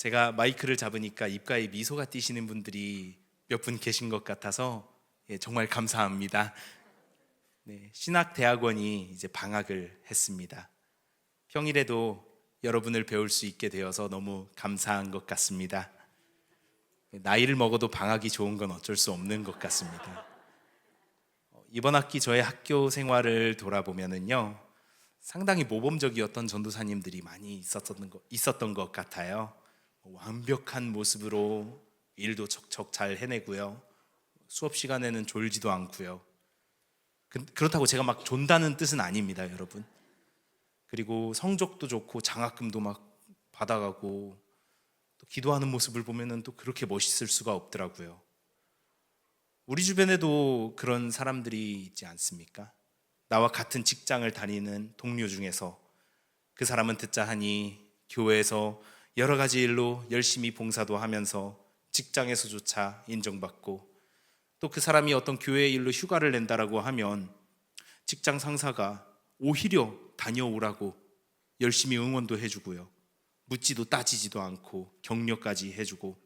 제가 마이크를 잡으니까 입가에 미소가 띄시는 분들이 몇 분 계신 것 같아서 정말 감사합니다. 네, 신학대학원이 이제 방학을 했습니다. 평일에도 여러분을 배울 수 있게 되어서 너무 감사한 것 같습니다. 나이를 먹어도 방학이 좋은 건 어쩔 수 없는 것 같습니다. 이번 학기 저의 학교 생활을 돌아보면은요, 상당히 모범적이었던 전도사님들이 많이 있었던 것 같아요. 완벽한 모습으로 일도 척척 잘 해내고요. 수업 시간에는 졸지도 않고요. 그렇다고 제가 막 존다는 뜻은 아닙니다, 여러분. 그리고 성적도 좋고 장학금도 막 받아가고 또 기도하는 모습을 보면은 또 그렇게 멋있을 수가 없더라고요. 우리 주변에도 그런 사람들이 있지 않습니까? 나와 같은 직장을 다니는 동료 중에서 그 사람은 듣자 하니 교회에서 여러 가지 일로 열심히 봉사도 하면서 직장에서조차 인정받고, 또 그 사람이 어떤 교회 일로 휴가를 낸다라고 하면 직장 상사가 오히려 다녀오라고 열심히 응원도 해주고요, 묻지도 따지지도 않고 격려까지 해주고,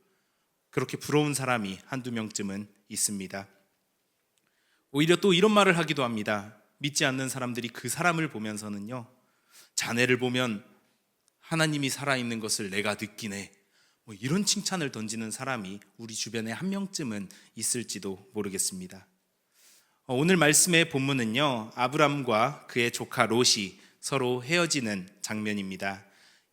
그렇게 부러운 사람이 한두 명쯤은 있습니다. 오히려 또 이런 말을 하기도 합니다. 믿지 않는 사람들이 그 사람을 보면서는요, 자네를 보면 하나님이 살아있는 것을 내가 느끼네, 이런 칭찬을 던지는 사람이 우리 주변에 한 명쯤은 있을지도 모르겠습니다. 오늘 말씀의 본문은요, 아브람과 그의 조카 롯이 서로 헤어지는 장면입니다.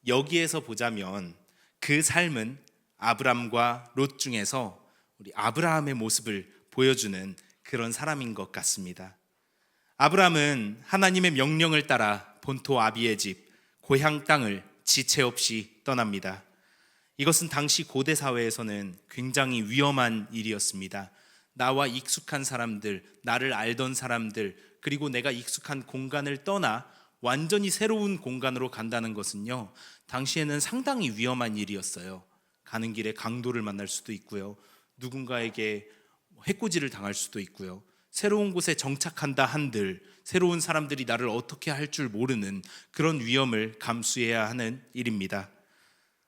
여기에서 보자면 그 삶은 아브람과 롯 중에서 우리 아브라함의 모습을 보여주는 그런 사람인 것 같습니다. 아브람은 하나님의 명령을 따라 본토 아비의 집, 고향 땅을 지체 없이 떠납니다. 이것은 당시 고대 사회에서는 굉장히 위험한 일이었습니다. 나와 익숙한 사람들, 나를 알던 사람들, 그리고 내가 익숙한 공간을 떠나 완전히 새로운 공간으로 간다는 것은요, 당시에는 상당히 위험한 일이었어요. 가는 길에 강도를 만날 수도 있고요, 누군가에게 해코지를 당할 수도 있고요, 새로운 곳에 정착한다 한들 새로운 사람들이 나를 어떻게 할 줄 모르는 그런 위험을 감수해야 하는 일입니다.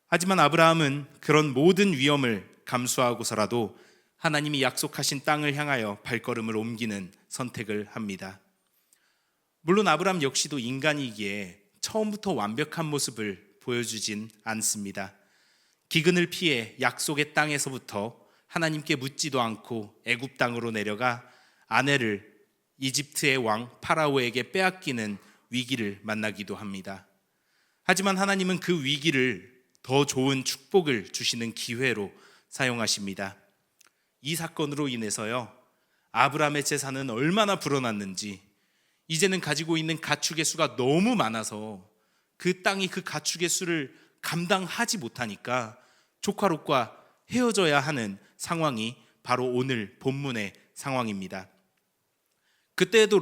하지만 아브라함은 그런 모든 위험을 감수하고서라도 하나님이 약속하신 땅을 향하여 발걸음을 옮기는 선택을 합니다. 물론 아브라함 역시도 인간이기에 처음부터 완벽한 모습을 보여주진 않습니다. 기근을 피해 약속의 땅에서부터 하나님께 묻지도 않고 애굽 땅으로 내려가 아내를 이집트의 왕 파라오에게 빼앗기는 위기를 만나기도 합니다. 하지만 하나님은 그 위기를 더 좋은 축복을 주시는 기회로 사용하십니다. 이 사건으로 인해서요, 아브라함의 재산은 얼마나 불어났는지, 이제는 가지고 있는 가축의 수가 너무 많아서 그 땅이 그 가축의 수를 감당하지 못하니까 조카 롯과 헤어져야 하는 상황이 바로 오늘 본문의 상황입니다. 그때에도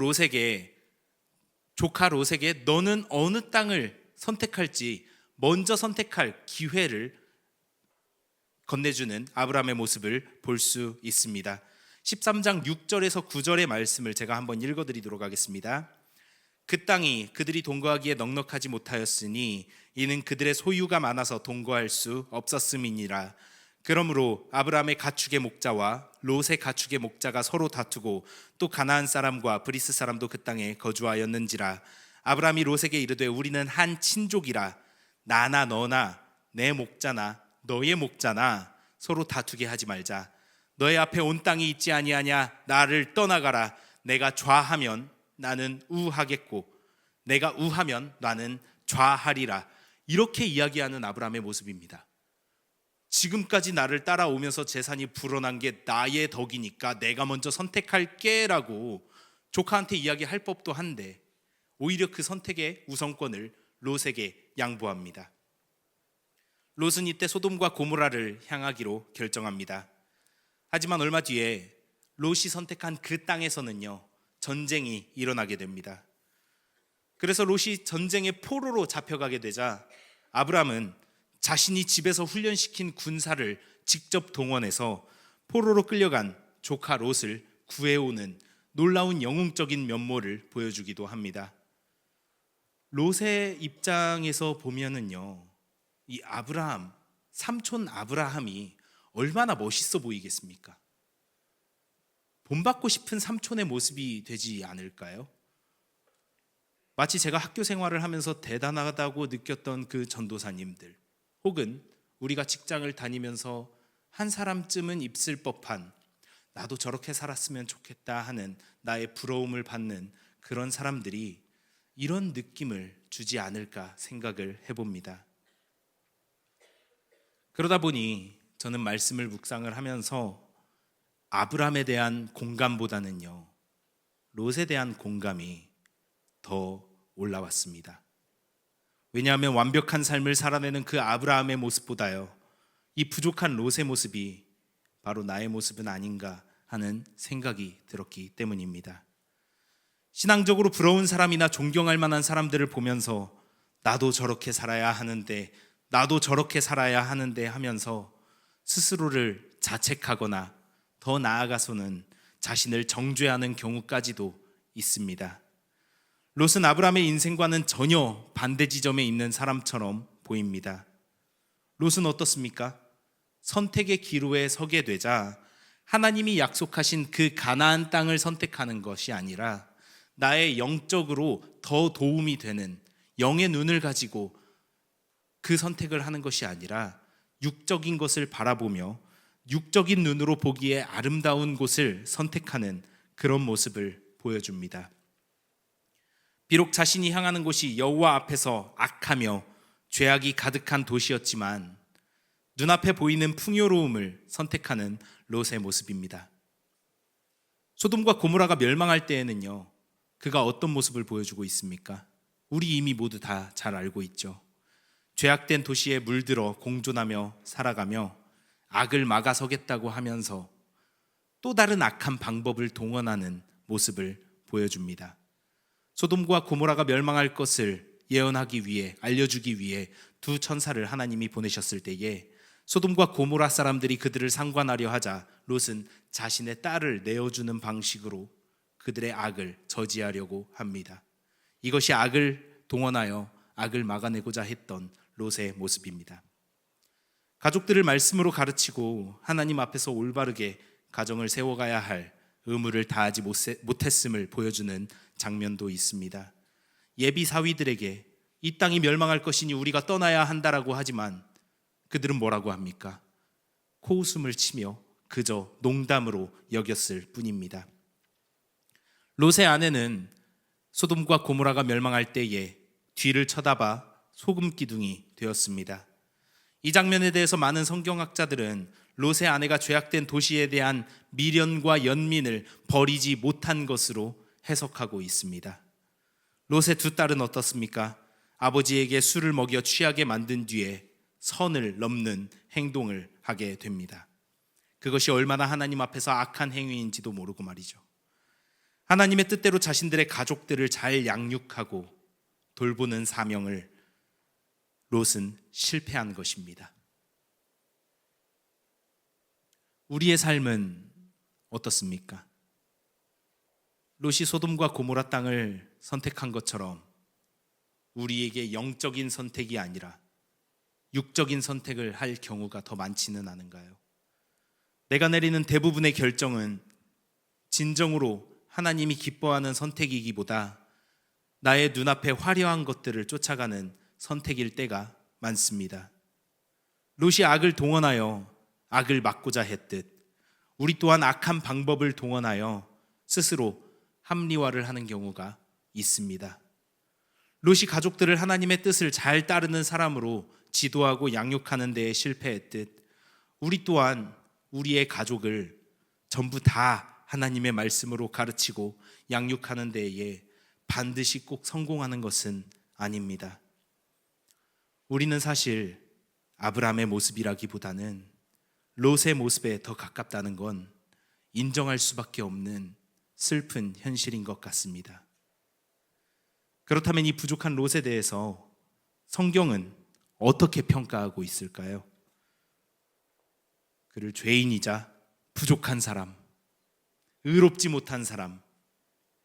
조카 롯에게 너는 어느 땅을 선택할지 먼저 선택할 기회를 건네주는 아브라함의 모습을 볼 수 있습니다. 13장 6절에서 9절의 말씀을 제가 한번 읽어드리도록 하겠습니다. 그 땅이 그들이 동거하기에 넉넉하지 못하였으니 이는 그들의 소유가 많아서 동거할 수 없었음이니라. 그러므로 아브라함의 가축의 목자와 롯의 가축의 목자가 서로 다투고 또 가나안 사람과 브리스 사람도 그 땅에 거주하였는지라. 아브라함이 롯에게 이르되 우리는 한 친족이라. 나나 너나 내 목자나 너의 목자나 서로 다투게 하지 말자. 너의 앞에 온 땅이 있지 아니하냐. 나를 떠나가라. 내가 좌하면 나는 우하겠고 내가 우하면 나는 좌하리라. 이렇게 이야기하는 아브라함의 모습입니다. 지금까지 나를 따라오면서 재산이 불어난 게 나의 덕이니까 내가 먼저 선택할게 라고 조카한테 이야기할 법도 한데 오히려 그 선택의 우선권을 롯에게 양보합니다. 롯은 이때 소돔과 고모라를 향하기로 결정합니다. 하지만 얼마 뒤에 롯이 선택한 그 땅에서는요, 전쟁이 일어나게 됩니다. 그래서 롯이 전쟁의 포로로 잡혀가게 되자 아브라함은 자신이 집에서 훈련시킨 군사를 직접 동원해서 포로로 끌려간 조카 롯을 구해오는 놀라운 영웅적인 면모를 보여주기도 합니다. 롯의 입장에서 보면은요, 이 아브라함, 삼촌 아브라함이 얼마나 멋있어 보이겠습니까? 본받고 싶은 삼촌의 모습이 되지 않을까요? 마치 제가 학교 생활을 하면서 대단하다고 느꼈던 그 전도사님들, 혹은 우리가 직장을 다니면서 한 사람쯤은 있을 법한 나도 저렇게 살았으면 좋겠다 하는 나의 부러움을 받는 그런 사람들이 이런 느낌을 주지 않을까 생각을 해봅니다. 그러다 보니 저는 말씀을 묵상을 하면서 아브라함에 대한 공감보다는요, 롯에 대한 공감이 더 올라왔습니다. 왜냐하면 완벽한 삶을 살아내는 그 아브라함의 모습보다요, 이 부족한 롯의 모습이 바로 나의 모습은 아닌가 하는 생각이 들었기 때문입니다. 신앙적으로 부러운 사람이나 존경할 만한 사람들을 보면서 나도 저렇게 살아야 하는데, 나도 저렇게 살아야 하는데 하면서 스스로를 자책하거나 더 나아가서는 자신을 정죄하는 경우까지도 있습니다. 롯은 아브라함의 인생과는 전혀 반대 지점에 있는 사람처럼 보입니다. 롯은 어떻습니까? 선택의 기로에 서게 되자 하나님이 약속하신 그 가나안 땅을 선택하는 것이 아니라 나의 영적으로 더 도움이 되는 영의 눈을 가지고 그 선택을 하는 것이 아니라 육적인 것을 바라보며 육적인 눈으로 보기에 아름다운 곳을 선택하는 그런 모습을 보여줍니다. 비록 자신이 향하는 곳이 여호와 앞에서 악하며 죄악이 가득한 도시였지만 눈앞에 보이는 풍요로움을 선택하는 롯의 모습입니다. 소돔과 고모라가 멸망할 때에는요, 그가 어떤 모습을 보여주고 있습니까? 우리 이미 모두 다 잘 알고 있죠. 죄악된 도시에 물들어 공존하며 살아가며 악을 막아서겠다고 하면서 또 다른 악한 방법을 동원하는 모습을 보여줍니다. 소돔과 고모라가 멸망할 것을 예언하기 위해, 알려주기 위해 두 천사를 하나님이 보내셨을 때에 소돔과 고모라 사람들이 그들을 상관하려 하자 롯은 자신의 딸을 내어주는 방식으로 그들의 악을 저지하려고 합니다. 이것이 악을 동원하여 악을 막아내고자 했던 롯의 모습입니다. 가족들을 말씀으로 가르치고 하나님 앞에서 올바르게 가정을 세워가야 할 의무를 다하지 못했음을 보여주는 장면도 있습니다. 예비 사위들에게 이 땅이 멸망할 것이니 우리가 떠나야 한다라고 하지만 그들은 뭐라고 합니까? 코웃음을 치며 그저 농담으로 여겼을 뿐입니다. 롯의 아내는 소돔과 고모라가 멸망할 때에 뒤를 쳐다봐 소금 기둥이 되었습니다. 이 장면에 대해서 많은 성경학자들은 롯의 아내가 죄악된 도시에 대한 미련과 연민을 버리지 못한 것으로 해석하고 있습니다. 롯의 두 딸은 어떻습니까? 아버지에게 술을 먹여 취하게 만든 뒤에 선을 넘는 행동을 하게 됩니다. 그것이 얼마나 하나님 앞에서 악한 행위인지도 모르고 말이죠. 하나님의 뜻대로 자신들의 가족들을 잘 양육하고 돌보는 사명을 롯은 실패한 것입니다. 우리의 삶은 어떻습니까? 롯이 소돔과 고모라 땅을 선택한 것처럼 우리에게 영적인 선택이 아니라 육적인 선택을 할 경우가 더 많지는 않은가요? 내가 내리는 대부분의 결정은 진정으로 하나님이 기뻐하는 선택이기보다 나의 눈앞에 화려한 것들을 쫓아가는 선택일 때가 많습니다. 롯이 악을 동원하여 악을 막고자 했듯 우리 또한 악한 방법을 동원하여 스스로 합리화를 하는 경우가 있습니다. 롯이 가족들을 하나님의 뜻을 잘 따르는 사람으로 지도하고 양육하는 데에 실패했듯 우리 또한 우리의 가족을 전부 다 하나님의 말씀으로 가르치고 양육하는 데에 반드시 꼭 성공하는 것은 아닙니다. 우리는 사실 아브라함의 모습이라기보다는 롯의 모습에 더 가깝다는 건 인정할 수밖에 없는 슬픈 현실인 것 같습니다. 그렇다면 이 부족한 롯에 대해서 성경은 어떻게 평가하고 있을까요? 그를 죄인이자 부족한 사람, 의롭지 못한 사람,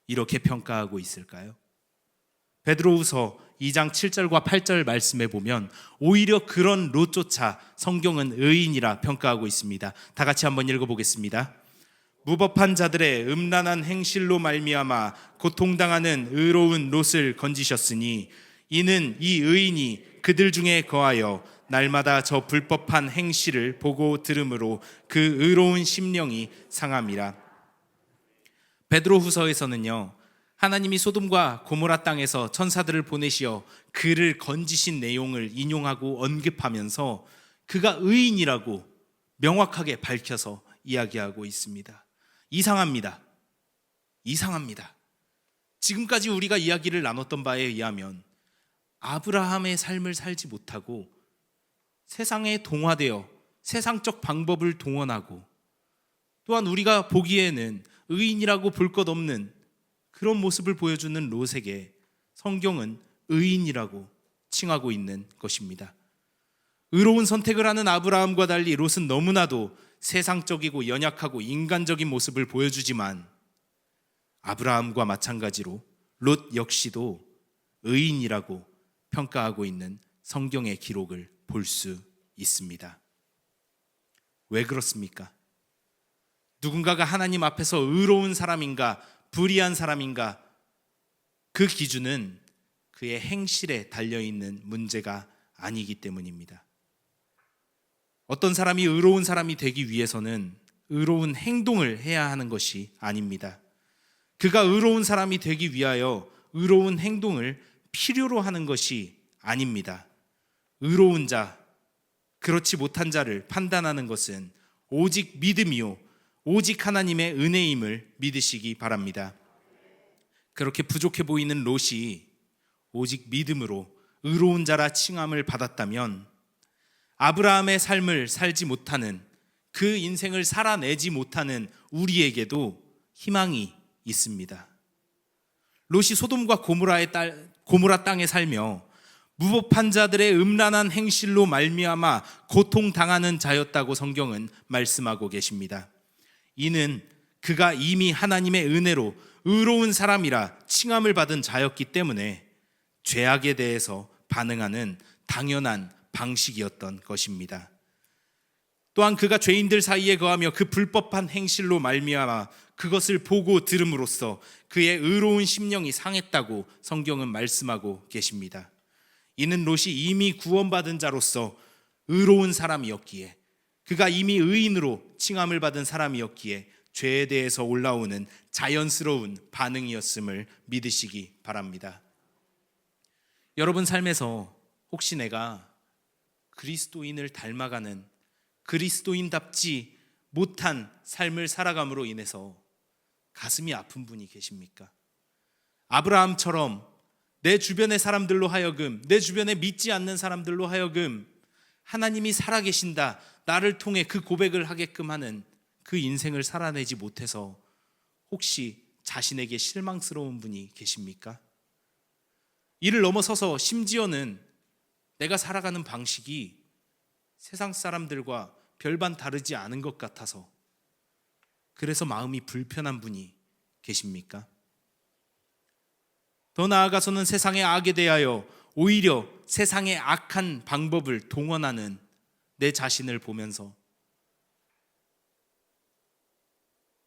이렇게 평가하고 있을까요? 베드로후서 2장 7절과 8절 말씀에 보면 오히려 그런 롯조차 성경은 의인이라 평가하고 있습니다. 다 같이 한번 읽어보겠습니다. 무법한 자들의 음란한 행실로 말미암아 고통당하는 의로운 롯을 건지셨으니 이는 이 의인이 그들 중에 거하여 날마다 저 불법한 행실을 보고 들음으로 그 의로운 심령이 상함이라. 베드로후서에서는요, 하나님이 소돔과 고모라 땅에서 천사들을 보내시어 그를 건지신 내용을 인용하고 언급하면서 그가 의인이라고 명확하게 밝혀서 이야기하고 있습니다. 이상합니다. 지금까지 우리가 이야기를 나눴던 바에 의하면 아브라함의 삶을 살지 못하고 세상에 동화되어 세상적 방법을 동원하고 또한 우리가 보기에는 의인이라고 볼 것 없는 그런 모습을 보여주는 롯에게 성경은 의인이라고 칭하고 있는 것입니다. 의로운 선택을 하는 아브라함과 달리 롯은 너무나도 세상적이고 연약하고 인간적인 모습을 보여주지만 아브라함과 마찬가지로 롯 역시도 의인이라고 평가하고 있는 성경의 기록을 볼 수 있습니다. 왜 그렇습니까? 누군가가 하나님 앞에서 의로운 사람인가 불의한 사람인가, 그 기준은 그의 행실에 달려있는 문제가 아니기 때문입니다. 어떤 사람이 의로운 사람이 되기 위해서는 의로운 행동을 해야 하는 것이 아닙니다. 그가 의로운 사람이 되기 위하여 의로운 행동을 필요로 하는 것이 아닙니다. 의로운 자, 그렇지 못한 자를 판단하는 것은 오직 믿음이요 오직 하나님의 은혜임을 믿으시기 바랍니다. 그렇게 부족해 보이는 롯이 오직 믿음으로 의로운 자라 칭함을 받았다면 아브라함의 삶을 살지 못하는, 그 인생을 살아내지 못하는 우리에게도 희망이 있습니다. 롯이 소돔과 고모라 땅에 살며 무법한 자들의 음란한 행실로 말미암아 고통당하는 자였다고 성경은 말씀하고 계십니다. 이는 그가 이미 하나님의 은혜로 의로운 사람이라 칭함을 받은 자였기 때문에 죄악에 대해서 반응하는 당연한 방식이었던 것입니다. 또한 그가 죄인들 사이에 거하며 그 불법한 행실로 말미암아 그것을 보고 들음으로써 그의 의로운 심령이 상했다고 성경은 말씀하고 계십니다. 이는 롯이 이미 구원받은 자로서 의로운 사람이었기에, 그가 이미 의인으로 칭함을 받은 사람이었기에 죄에 대해서 올라오는 자연스러운 반응이었음을 믿으시기 바랍니다. 여러분 삶에서 혹시 내가 그리스도인을 닮아가는, 그리스도인답지 못한 삶을 살아감으로 인해서 가슴이 아픈 분이 계십니까? 아브라함처럼 내 주변의 사람들로 하여금, 내 주변에 믿지 않는 사람들로 하여금 하나님이 살아계신다, 나를 통해 그 고백을 하게끔 하는 그 인생을 살아내지 못해서 혹시 자신에게 실망스러운 분이 계십니까? 이를 넘어서서 심지어는 내가 살아가는 방식이 세상 사람들과 별반 다르지 않은 것 같아서 그래서 마음이 불편한 분이 계십니까? 더 나아가서는 세상의 악에 대하여 오히려 세상의 악한 방법을 동원하는 내 자신을 보면서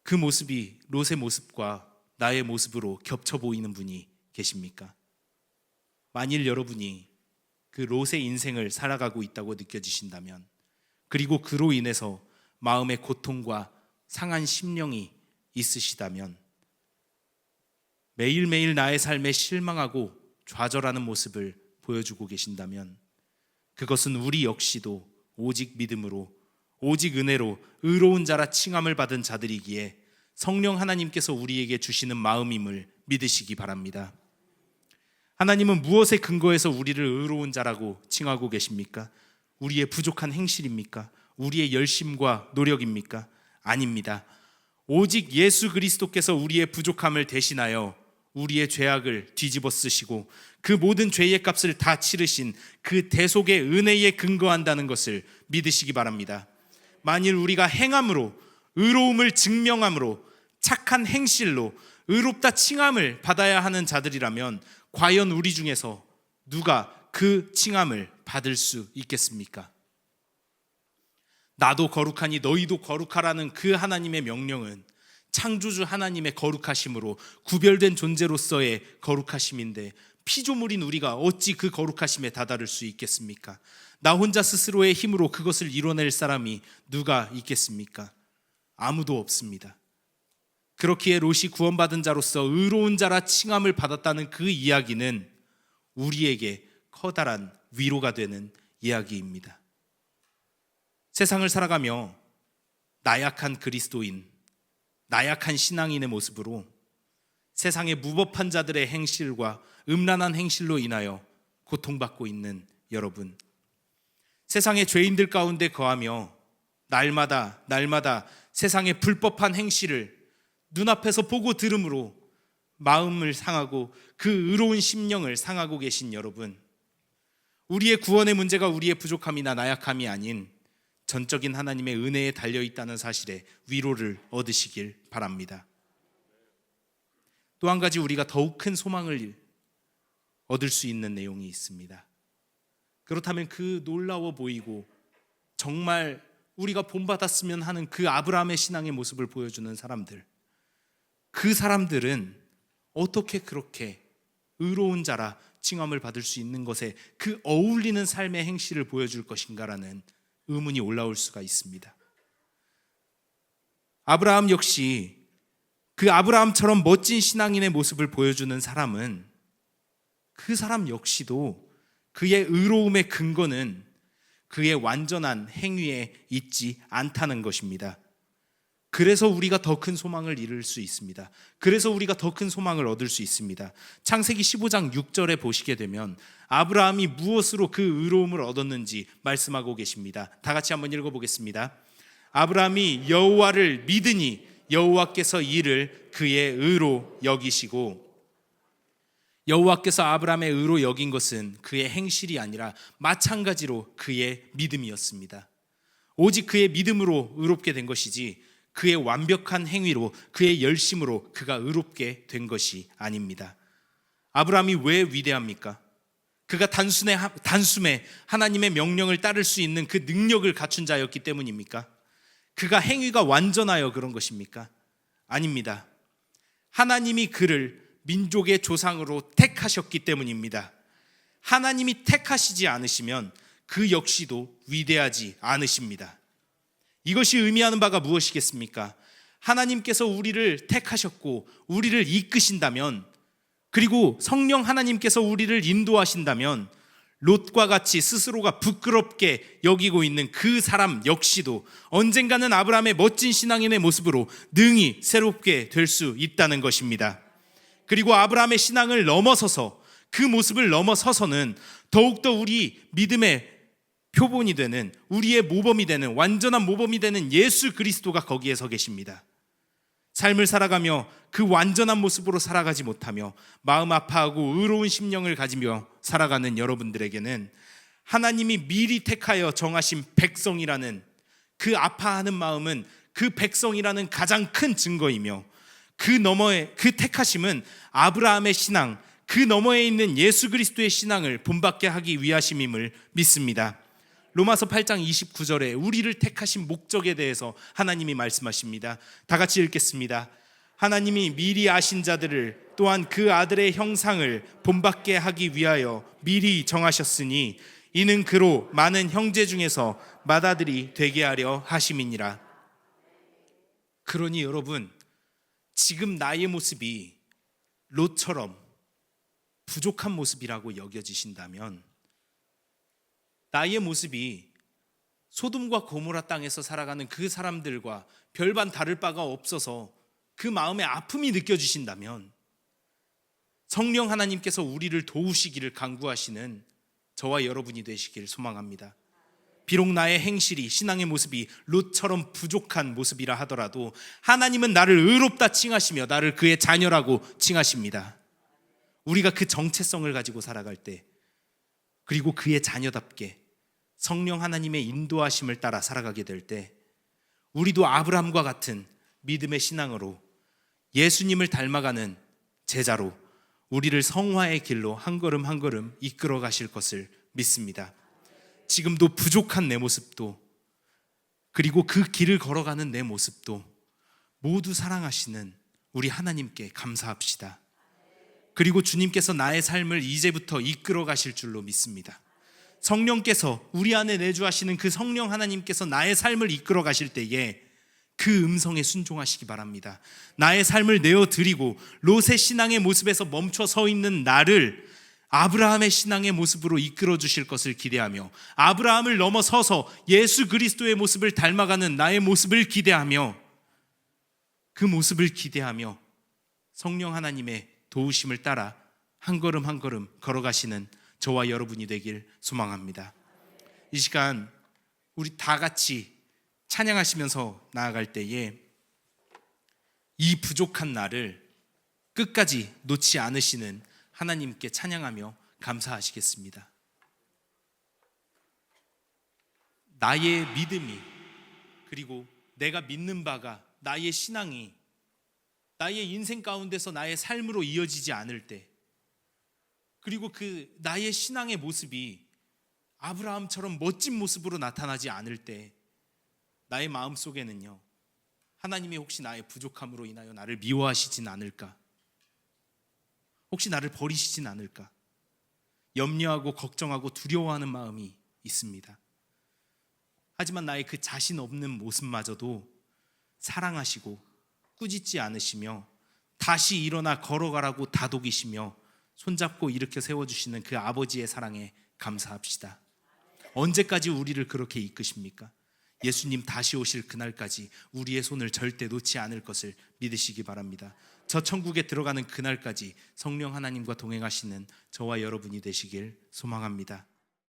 그 모습이 롯의 모습과 나의 모습으로 겹쳐 보이는 분이 계십니까? 만일 여러분이 그 롯의 인생을 살아가고 있다고 느껴지신다면, 그리고 그로 인해서 마음의 고통과 상한 심령이 있으시다면, 매일매일 나의 삶에 실망하고 좌절하는 모습을 보여주고 계신다면, 그것은 우리 역시도 오직 믿음으로, 오직 은혜로 의로운 자라 칭함을 받은 자들이기에 성령 하나님께서 우리에게 주시는 마음임을 믿으시기 바랍니다. 하나님은 무엇에 근거해서 우리를 의로운 자라고 칭하고 계십니까? 우리의 부족한 행실입니까? 우리의 열심과 노력입니까? 아닙니다. 오직 예수 그리스도께서 우리의 부족함을 대신하여 우리의 죄악을 뒤집어 쓰시고 그 모든 죄의 값을 다 치르신 그 대속의 은혜에 근거한다는 것을 믿으시기 바랍니다. 만일 우리가 행함으로, 의로움을 증명함으로, 착한 행실로 의롭다 칭함을 받아야 하는 자들이라면 과연 우리 중에서 누가 그 칭함을 받을 수 있겠습니까? 나도 거룩하니 너희도 거룩하라는 그 하나님의 명령은 창조주 하나님의 거룩하심으로 구별된 존재로서의 거룩하심인데, 피조물인 우리가 어찌 그 거룩하심에 다다를 수 있겠습니까? 나 혼자 스스로의 힘으로 그것을 이뤄낼 사람이 누가 있겠습니까? 아무도 없습니다. 그렇기에 롯이 구원받은 자로서 의로운 자라 칭함을 받았다는 그 이야기는 우리에게 커다란 위로가 되는 이야기입니다. 세상을 살아가며 나약한 그리스도인, 나약한 신앙인의 모습으로 세상의 무법한 자들의 행실과 음란한 행실로 인하여 고통받고 있는 여러분, 세상의 죄인들 가운데 거하며 날마다 세상의 불법한 행실을 눈앞에서 보고 들음으로 마음을 상하고 그 의로운 심령을 상하고 계신 여러분, 우리의 구원의 문제가 우리의 부족함이나 나약함이 아닌 전적인 하나님의 은혜에 달려있다는 사실에 위로를 얻으시길 바랍니다. 또 한 가지 우리가 더욱 큰 소망을 얻을 수 있는 내용이 있습니다. 그렇다면 그 놀라워 보이고 정말 우리가 본받았으면 하는 그 아브라함의 신앙의 모습을 보여주는 사람들, 그 사람들은 어떻게 그렇게 의로운 자라 칭함을 받을 수 있는 것에 그 어울리는 삶의 행실을 보여줄 것인가라는 의문이 올라올 수가 있습니다. 아브라함 역시 그 아브라함처럼 멋진 신앙인의 모습을 보여주는 사람은, 그 사람 역시도 그의 의로움의 근거는 그의 완전한 행위에 있지 않다는 것입니다. 그래서 우리가 더 큰 소망을 이룰 수 있습니다. 그래서 우리가 더 큰 소망을 얻을 수 있습니다. 창세기 15장 6절에 보시게 되면 아브라함이 무엇으로 그 의로움을 얻었는지 말씀하고 계십니다. 다 같이 한번 읽어보겠습니다. 아브라함이 여호와를 믿으니 여호와께서 이를 그의 의로 여기시고, 여호와께서 아브라함의 의로 여긴 것은 그의 행실이 아니라 마찬가지로 그의 믿음이었습니다. 오직 그의 믿음으로 의롭게 된 것이지 그의 완벽한 행위로, 그의 열심으로 그가 의롭게 된 것이 아닙니다. 아브라함이 왜 위대합니까? 그가 단숨에 하나님의 명령을 따를 수 있는 그 능력을 갖춘 자였기 때문입니까? 그가 행위가 완전하여 그런 것입니까? 아닙니다. 하나님이 그를 민족의 조상으로 택하셨기 때문입니다. 하나님이 택하시지 않으시면 그 역시도 위대하지 않으십니다. 이것이 의미하는 바가 무엇이겠습니까? 하나님께서 우리를 택하셨고 우리를 이끄신다면, 그리고 성령 하나님께서 우리를 인도하신다면, 롯과 같이 스스로가 부끄럽게 여기고 있는 그 사람 역시도 언젠가는 아브라함의 멋진 신앙인의 모습으로 능히 새롭게 될 수 있다는 것입니다. 그리고 아브라함의 신앙을 넘어서서, 그 모습을 넘어서서는 더욱더 우리 믿음의 표본이 되는, 우리의 모범이 되는, 완전한 모범이 되는 예수 그리스도가 거기에 서 계십니다. 삶을 살아가며 그 완전한 모습으로 살아가지 못하며 마음 아파하고 의로운 심령을 가지며 살아가는 여러분들에게는 하나님이 미리 택하여 정하신 백성이라는 그 아파하는 마음은 그 백성이라는 가장 큰 증거이며, 그 너머에 그 택하심은 아브라함의 신앙, 그 너머에 있는 예수 그리스도의 신앙을 본받게 하기 위하심임을 믿습니다. 로마서 8장 29절에 우리를 택하신 목적에 대해서 하나님이 말씀하십니다. 다 같이 읽겠습니다. 하나님이 미리 아신 자들을 또한 그 아들의 형상을 본받게 하기 위하여 미리 정하셨으니 이는 그로 많은 형제 중에서 맏아들이 되게 하려 하심이니라. 그러니 여러분, 지금 나의 모습이 롯처럼 부족한 모습이라고 여겨지신다면, 나의 모습이 소돔과 고모라 땅에서 살아가는 그 사람들과 별반 다를 바가 없어서 그 마음에 아픔이 느껴지신다면, 성령 하나님께서 우리를 도우시기를 간구하시는 저와 여러분이 되시길 소망합니다. 비록 나의 행실이, 신앙의 모습이 롯처럼 부족한 모습이라 하더라도 하나님은 나를 의롭다 칭하시며 나를 그의 자녀라고 칭하십니다. 우리가 그 정체성을 가지고 살아갈 때, 그리고 그의 자녀답게 성령 하나님의 인도하심을 따라 살아가게 될 때, 우리도 아브라함과 같은 믿음의 신앙으로 예수님을 닮아가는 제자로, 우리를 성화의 길로 한 걸음 한 걸음 이끌어 가실 것을 믿습니다. 지금도 부족한 내 모습도, 그리고 그 길을 걸어가는 내 모습도 모두 사랑하시는 우리 하나님께 감사합시다. 그리고 주님께서 나의 삶을 이제부터 이끌어 가실 줄로 믿습니다. 성령께서 우리 안에 내주하시는 그 성령 하나님께서 나의 삶을 이끌어 가실 때에 그 음성에 순종하시기 바랍니다. 나의 삶을 내어드리고 롯의 신앙의 모습에서 멈춰 서 있는 나를 아브라함의 신앙의 모습으로 이끌어 주실 것을 기대하며, 아브라함을 넘어서서 예수 그리스도의 모습을 닮아가는 나의 모습을 기대하며, 그 모습을 기대하며 성령 하나님의 도우심을 따라 한 걸음 한 걸음 걸어가시는 저와 여러분이 되길 소망합니다. 이 시간 우리 다 같이 찬양하시면서 나아갈 때에 이 부족한 나를 끝까지 놓지 않으시는 하나님께 찬양하며 감사하시겠습니다. 나의 믿음이, 그리고 내가 믿는 바가, 나의 신앙이 나의 인생 가운데서 나의 삶으로 이어지지 않을 때, 그리고 그 나의 신앙의 모습이 아브라함처럼 멋진 모습으로 나타나지 않을 때, 나의 마음속에는요, 하나님이 혹시 나의 부족함으로 인하여 나를 미워하시진 않을까? 혹시 나를 버리시진 않을까? 염려하고 걱정하고 두려워하는 마음이 있습니다. 하지만 나의 그 자신 없는 모습마저도 사랑하시고 꾸짖지 않으시며 다시 일어나 걸어가라고 다독이시며 손잡고 일으켜 세워주시는 그 아버지의 사랑에 감사합시다. 언제까지 우리를 그렇게 이끄십니까? 예수님 다시 오실 그날까지 우리의 손을 절대 놓지 않을 것을 믿으시기 바랍니다. 저 천국에 들어가는 그날까지 성령 하나님과 동행하시는 저와 여러분이 되시길 소망합니다.